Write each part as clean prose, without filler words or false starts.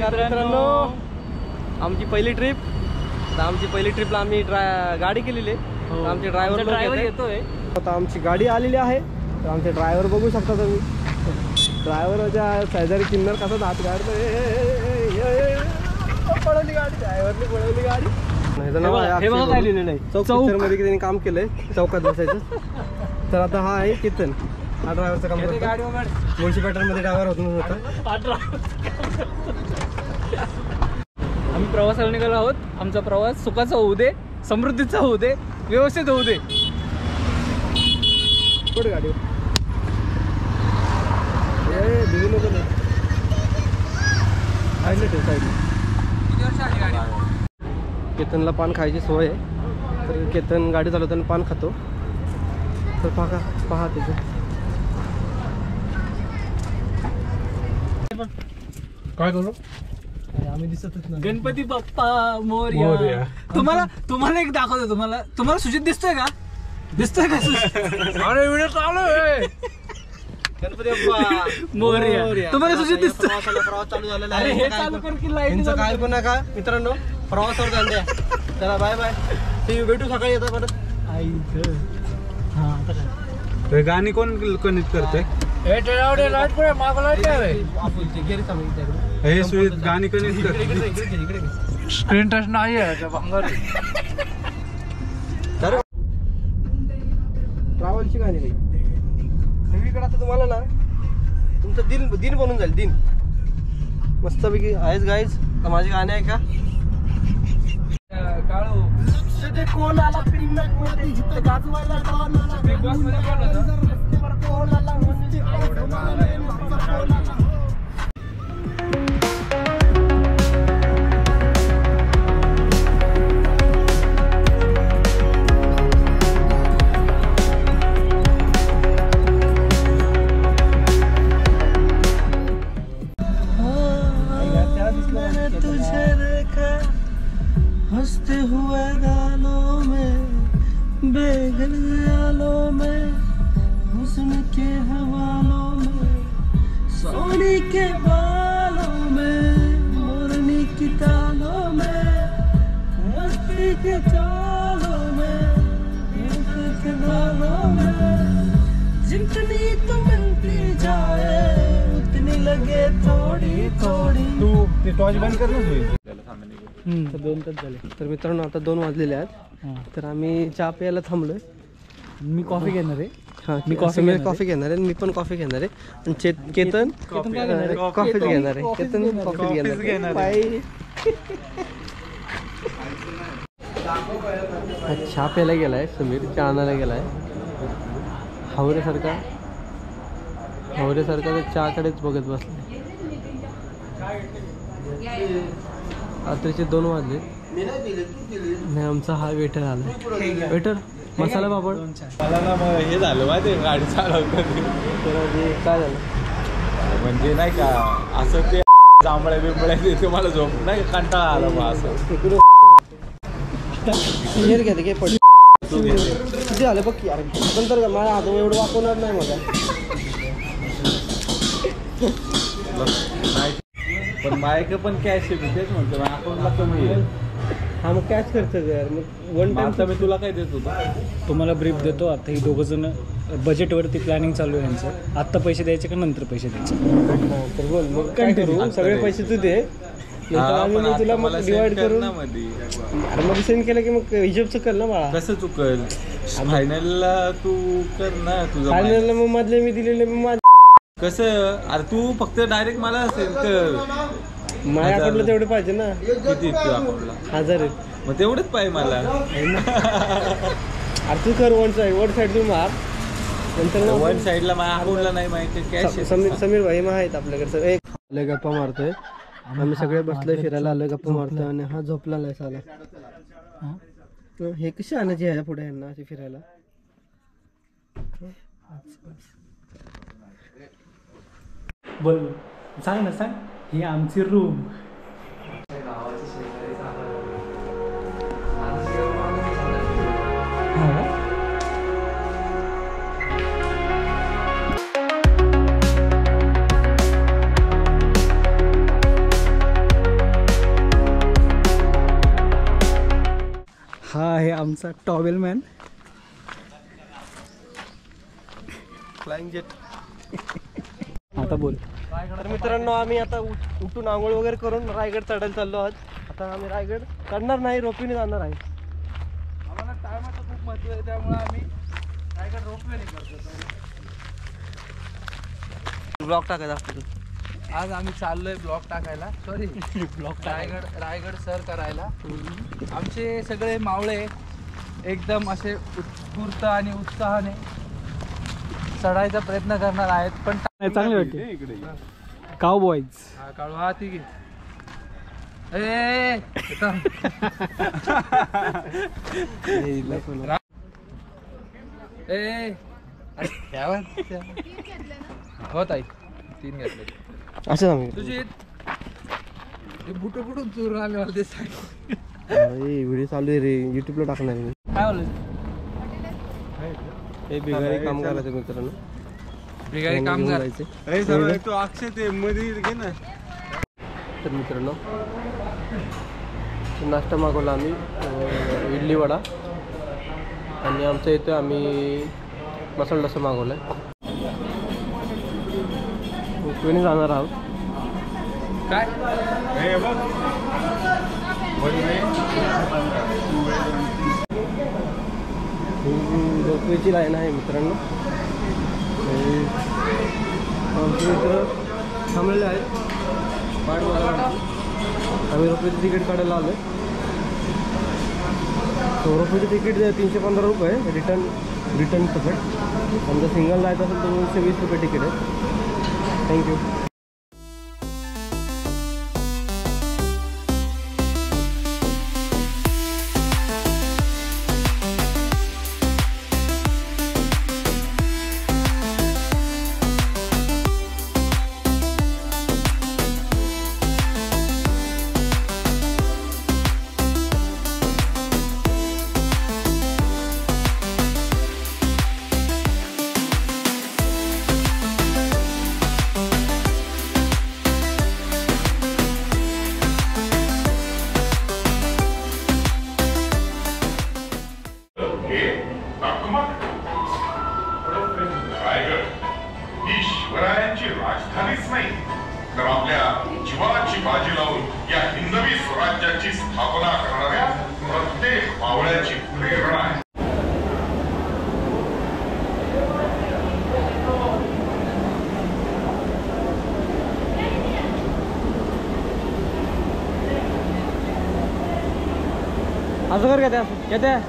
नमस्कार मित्रांनो, आमची पहिली ट्रिपला आम्ही गाडी केलेली आहे. आमचे ड्रायव्हर येतोय. आता आमची गाडी आलेली आहे. तर आमचे ड्रायव्हर बघू शकता तुम्ही. ड्रायव्हरच्या शेजारी किन्नर कसा हात गाडतो. पळवली गाडी, ड्रायव्हरने पळवली गाडी. चौक मध्ये त्यांनी काम केलंय, चौकात बसायचं. तर आता हा आहे केतन, हा ड्रायव्हरचं काम करतो. मुळशी पॅटर्न मध्ये ड्रायव्हर होता. आम्ही प्रवासाला निघालो आहोत. आमचा प्रवास सुखाचा होऊ दे, समृद्धीचा होऊ दे, व्यवस्थित होऊ दे. कुठे गाडी केतनला पान खायची सोय आहे. तर केतन गाडी चालवताना पान खातो. तर पहा तिथे काय करू. आम्ही दिसतच नाही. गणपती बाप्पा मोरया. तुम्हाला एक दाखवतो. तुम्हाला सुजित दिसतोय का? दिसतोय का? अरे व्हिडिओ चालू आहे. गणपती बाप्पा मोरया. तुम्हाला सुजित दिसतोय? प्रवास चालू झालेला अरे आहे. हे चालू कर की लाईट काय पण नका मित्रांनो, प्रवासावर जाऊन द्या. चला बाय बाय, ते भेटू सकाळी येतात परत. गाणी कोण कनेक्ट करते? हे सुजित गाणी कनेक्ट करते. स्क्रीन टच नाही आहे. ट्रॅव्हलची गाणी नाही सगळीकडे. आता तुम्हाला ना तुमचं दिन बनून जाईल. दिन मस्तपैकी आहेच गाईज. तर माझी गाणी आहे का काळू कोणाला हंसते हुए गालों में, बेगल ख्यालों में, हुस्न के हवालों में, सोने के बालों में, मोरनी की तालों में, मस्ती के चालों में, के बालों में, जितनी तो मिलती जाए उतनी लगे थोड़ी थोड़ी. तू ते टॉर्च बंद कर ना. 2 तास झाले. तर मित्रांनो आता 2 वाजलेले आहेत. तर आम्ही चहा प्यायला थांबलोय. मी कॉफी घेणार आहे. मी कॉफी घेणार आहे. मी पण कॉफी घेणार आहे. आणि केतन कॉफी घेणार आहे. केतन कॉफी घेणार आहे. चहा प्यायला गेलाय समीर, चहा आणायला गेलाय. हावरेसारखा ते चहाकडेच बघत बसला. रात्रीचे 2 वाजले. नाही आमचा हा वेटर आला. वेटर मसाला पापड. मला ना मग हे झालं माहिती, गाडी चालवताना काय झालं म्हणजे नाही का असं ते जांभळ्या बिंबळ्या ते मला झोप नाही, कंटाळा आला मग असं. घे पड किती झालं बघ यार. पण तर माझ्या हात एवढं वाकवणार नाही मला. पण मायक पण कॅश आहे. तेच म्हणतो अकाउंटला कमी आहे. हा मग कॅश खर्च कर. मग 1 टाइम मी तुला काय देत होतो. तुम्हाला ब्रीफ देतो. आता ही 2 जण बजेटवरती प्लॅनिंग चालू आहे यांचं. आत्ता पैसे द्यायचे का नंतर पैसे द्यायचे? तर बोल मग काय करू. सगळे पैसे तू दे, आम्ही तुला मग डिवाइड करून. अरे मग सेंड केलं की मग हिशोब चुकल ना बाळा. कसं चुकल? फायनलला तू कर ना तुझं. फायनलला मग मधले मी दिलेले मग कसं. अरे तू फक्त डायरेक्ट मला असेल तर माझ्याकडलं तेवढे पाहिजे ना. किती तुझ्या अकाउंटला? 1000 आहेत. मग तेवढंच पाहिजे मला. अरे तू कर वन साईड तू मार. नंतर 1 साईडला माझ्या अकाउंटला नाही माहिती कॅश. समीर भाई मग आहेत आपल्याकडे. एक आलोय गप्पा मारतोय. आम्ही सगळे बसलोय फिरायला आलोय गप्पा मारतोय. आणि हा झोपला नाही साला. हे कशी आणायची ह्या पुढे यांना अशी फिरायला. बोल सांग ना, सांग. ही आमची रूम. असा टॉवेल मॅन. Flying jet. आता बोल. तर मित्रांनो आम्ही आता उठून आंघोळ वगैरे करून रायगड चढायला चाललो आहोत. आता आम्ही रायगड चढणार नाही, रोपीने जाणार आहे. आम्हाला टायमाचं खूप महत्व आहे, त्यामुळे आम्ही रायगड रोपवेने करतो. ब्लॉग टाकायचा असतो. आज आम्ही चाललोय ब्लॉग टाकायला, सॉरी ब्लॉग रायगड सर करायला. आमचे सगळे मावळे एकदम असे उत्स्फूर्त आणि उत्साहाने चढायचा प्रयत्न करणार आहेत. पण चांगले वाटते इकडे काऊ बॉईज. हा काळू हा ती होत आहे 3 घेतले. असं आम्ही तुझी बुट बुटून चोरून आले मला ते सांग. व्हिडिओ चालू आहे रे, युट्यूबला टाकणार मी. काय बोलू हे बिगारी काम करायचं मित्रांनो. बिगारी काम करायचे. तो अक्षय ते मध्ये घे ना. तर मित्रांनो नाश्ता मागवला आम्ही, इडली वडा, आणि आमच्या इथे आम्ही मसाला डोसा मागवला आहे. कोणी जाणार आहोत काय रोपवेची लाईन आहे मित्रांनो. आमचे मित्र थांबलेले आहेत वाट बघायला. आम्ही रोपवेचं तिकीट काढायला आलो आहे. रोपवेचं तिकीट 315 रुपये रिटर्न सकट. समजा सिंगल जायचं असेल तर 220 रुपये तिकीट आहे. थँक्यू. रायगड ही शिवरायांची राजधानीच नाही, तर आपल्या जीवाची बाजी लावून या हिंदवी स्वराज्याची स्थापना करणाऱ्या प्रत्येक मावळ्याची प्रेरणा आहे. असं कर घेत्या घेत्या.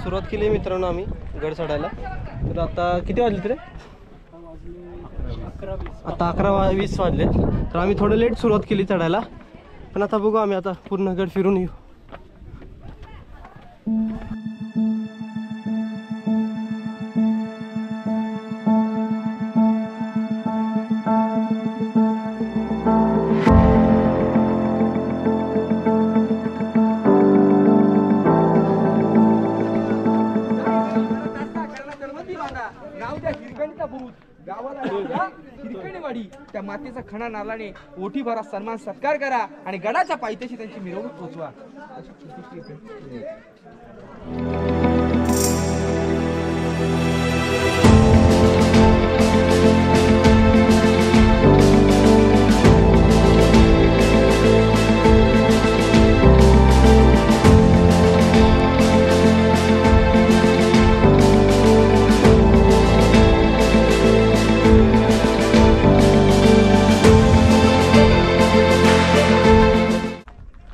सुरुवात केली मित्रांनो आम्ही गड चढायला. तर आता किती वाजले तरी? आता 11:20 वाजले. तर आम्ही थोडं लेट सुरुवात केली चढायला, पण आता बघू आम्ही आता पूर्ण गड फिरून येऊ. नाव द्या हिरकणीचा बुरुज, गावाला नाव द्या हिरकणीवाडी. त्या मातेचा खणा नालाने ओठी भरा, सन्मान सत्कार करा आणि गडाच्या पायथ्याशी त्यांची मिरवणूक पोहोचवा. अशी छोटीशी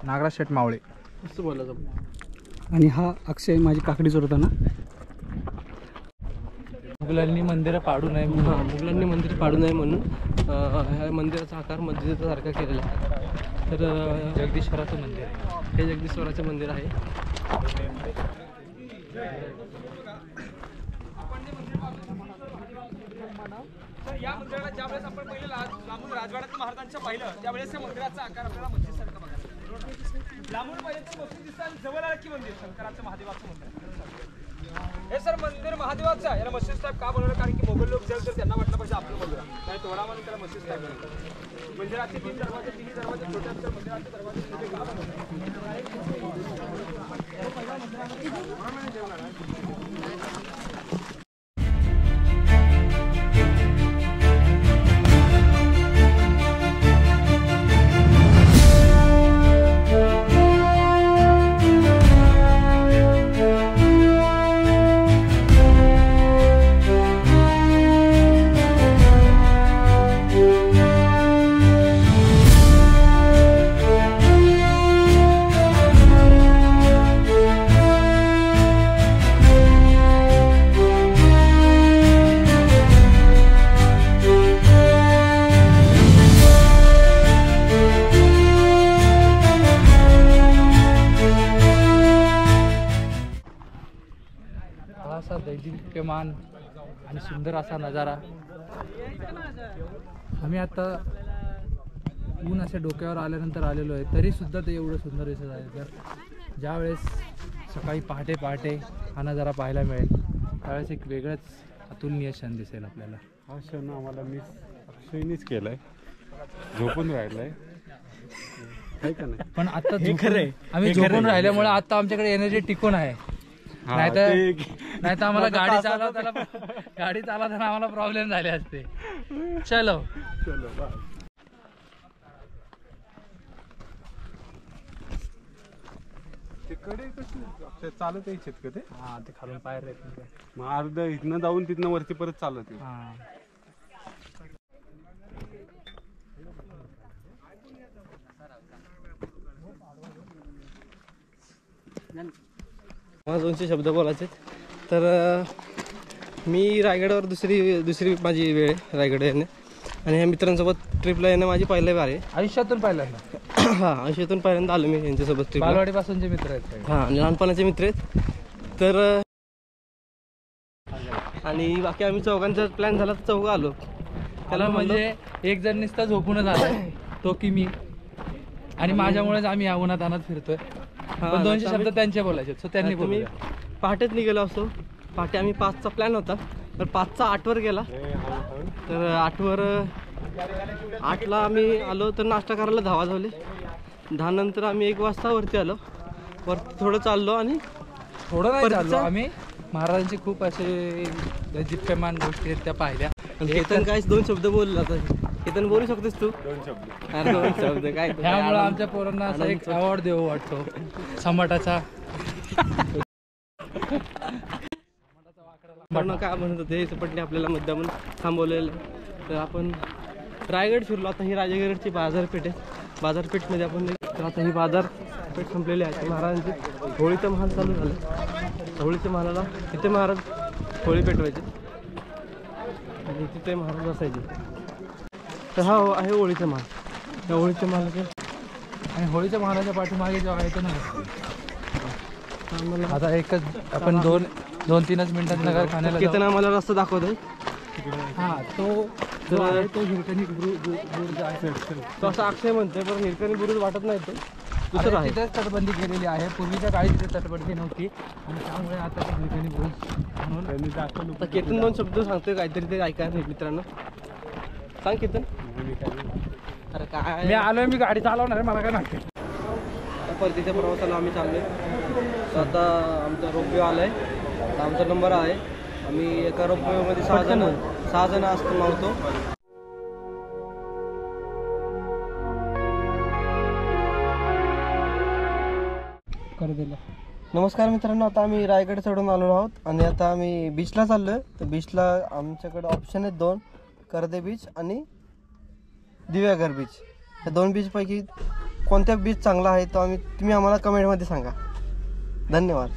नागराज शेठ मावळे असं बोलायचं. आणि हा अक्षय माझी काकडी चोरता ना. मुघलांनी मंदिरं पाडू नये म्हणून. हां, मुघलांनी मंदिर पाडू नये म्हणून ह्या मंदिराचा आकार मस्जिदीचा सारखा केलेला आहे. तर जगदीश्वराचं मंदिर आहे. हे जगदीश्वराचे मंदिर आहे. तर या मंदिराला ज्यावेळेस आपण पहिले लांबून राजवाड्यात महाराजांच्या पाहिलं त्यावेळेस या मंदिराचा आकार आपल्याला मस्जिदसारखा बघायला. लांबून पाहिलं तर मस्जिद दिसतं आणि जवळ आलं की मंदिर शंकराचं महादेवाचं मंदिर. हे सर मंदिर महादेवाचं आहे. याला मस्जिद साहेब का बनवलं? कारण की मोगल लोक जेव्हा तर त्यांना वाटलं पाहिजे आपलं मंदिर नाही, तोडा म्हणून त्याला मस्जिद साहेब बनवलं. मंदिराचे 3 दरवाजे, 3 दरवाजे छोटे असतात. मंदिराचे दरवाजे छोटे का बनवले? असा दैदिप्यमान आणि सुंदर असा नजारा. आम्ही आता ऊन असे डोक्यावर आल्यानंतर आलेलो आहे, तरी सुद्धा ते एवढं सुंदर दिसत आहे. तर ज्यावेळेस सकाळी पहाटे पहाटे हा नजारा पाहायला मिळेल त्यावेळेस एक वेगळंच अतुलनीय क्षण दिसेल आपल्याला. हा क्षण आम्हाला मिस अक्षयनीच केलाय, झोपून राहिलाय का नाही. पण आता आम्ही झोपून राहिल्यामुळे आता आमच्याकडे एनर्जी टिकून आहे. नाहीतर आम्हाला गाडी चालवताना आम्हाला प्रॉब्लेम झाले असते. चलो चालत यायचे का ते? हा, ते खालून पायर येत. मग अर्ध इथनं जाऊन तिथनं वरती परत चालत आहे. हा, मला 200 शब्द बोलायचे. तर मी रायगडावर दुसरी माझी वेळ आहे रायगड येणे, आणि ह्या मित्रांसोबत ट्रिपला येणं माझी पहिली बार आहे आयुष्यातून पहिल्यांदा. हां, आयुष्यातून पहिल्यांदा आलो मी यांच्यासोबत ट्रिपला. बालवाडीपासूनचे मित्र आहेत. हां, लहानपणाचे मित्र आहेत. तर आणि बाकी आम्ही चौघांचा प्लॅन झाला तर चौघं आलो. त्याला म्हणजे एक जण नुसता झोपूनच आलाय, तो की मी, आणि माझ्यामुळेच आम्ही या उन्हात आणत फिरतोय. पण 200 शब्द त्यांचे बोलायचे, सो त्यांनी मी पहाटेच निघालो असतो. पहाटे आम्ही 5चा प्लॅन होता, तर 5चा 8वर गेला. तर 8ला आम्ही आलो तर नाश्ता करायला 10 वाजवले. 10 नंतर आम्ही 1 वाजता वरती आलो. वरती थोडं चाललो आणि थोडं नाही चाललो आम्ही. महाराजांची खूप असे दैदिप्यमान गोष्टी आहेत त्या पाहिल्या. केतन काय 2 शब्द बोलला आता. केतन बोलू शकतोस तू? 2 शब्द. अरे 2 शब्द काय? त्यामुळे आमच्या पोरांना असा एक अवॉर्ड देऊ वाटतो सम्राटाचा. काय म्हणत होते सपटणे आपल्याला मुद्दामून थांबवलेलं. तर आपण रायगड फिरलो. आता ही राजगडची बाजारपेठ आहे. बाजारपेठमध्ये आपण तर आता ही बाजारपेठ संपलेली आहे. महाराजांची होळीचा महाल चालू झाला. होळीच्या महालाला तिथे महाराज होळी पेटवायचे आणि तिथे महाराज बसायचे. तर हा आहे होळीचा महाल. या होळीच्या महालाचे आणि होळीच्या महालाच्या पाठीमागे जेव्हा आहे ना, आता एकच आपण 2-3 मिनिटात नगर खाण्याला केतन आम्हाला रस्ता दाखवतोय. हा, तो जो आहे तो हिरकणी बुरुज आहे. तो असा अक्षय म्हणतोय, पण हिरकणी बुरुज वाटत नाही. तो दुसरं आहे. तिथेच तटबंदी केलेली आहे. पूर्वीच्या काळी तिथे तटबंदी नव्हती आणि त्यामुळे आता ते ठिकाणी म्हणून आता केतन 2 शब्द सांगतोय काहीतरी ते ऐका मित्रांनो. सांग केतन. अरे काय मी आलोय, मी गाडी चालवणार आहे, मला काय माहिती. परतीच्या प्रवासाला आम्ही चाललोय. तर आता आमचा रोपवे आलाय. आता आमचा नंबर आहे. आम्ही एका रोपवेमध्ये 6 जण असतो मावतो. नमस्कार मित्रांनो, आता आम्ही रायगड चढून आलो आहोत आणि आता आम्ही बीचला चाललोय. तर बीचला आमच्याकडे ऑप्शन आहेत 2, कर्दे बीच आणि दिव्यागर बीच. या 2 बीचपैकी कोणत्या बीच चांगला आहे तो तुम्ही आम्हाला कमेंटमध्ये सांगा. धन्यवाद.